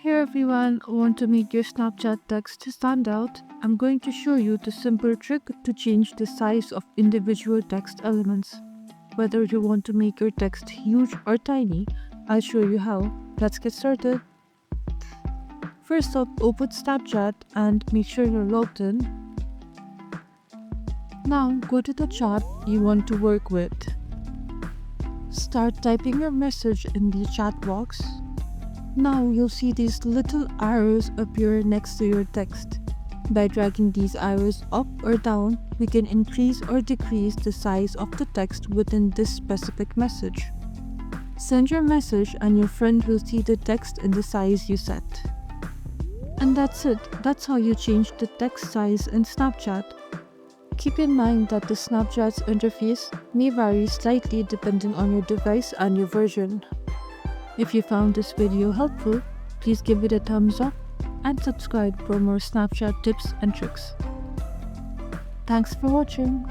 Hey everyone, want to make your Snapchat text stand out? I'm going to show you the simple trick to change the size of individual text elements. Whether you want to make your text huge or tiny, I'll show you how. Let's get started. First up, open Snapchat and make sure you're logged in. Now go to the chat you want to work with. Start typing your message in the chat box. Now you'll see these little arrows appear next to your text. By dragging these arrows up or down, we can increase or decrease the size of the text within this specific message. Send your message and your friend will see the text in the size you set. And that's it. That's how you change the text size in Snapchat. Keep in mind that the Snapchat's interface may vary slightly depending on your device and your version. If you found this video helpful, please give it a thumbs up and subscribe for more Snapchat tips and tricks. Thanks for watching.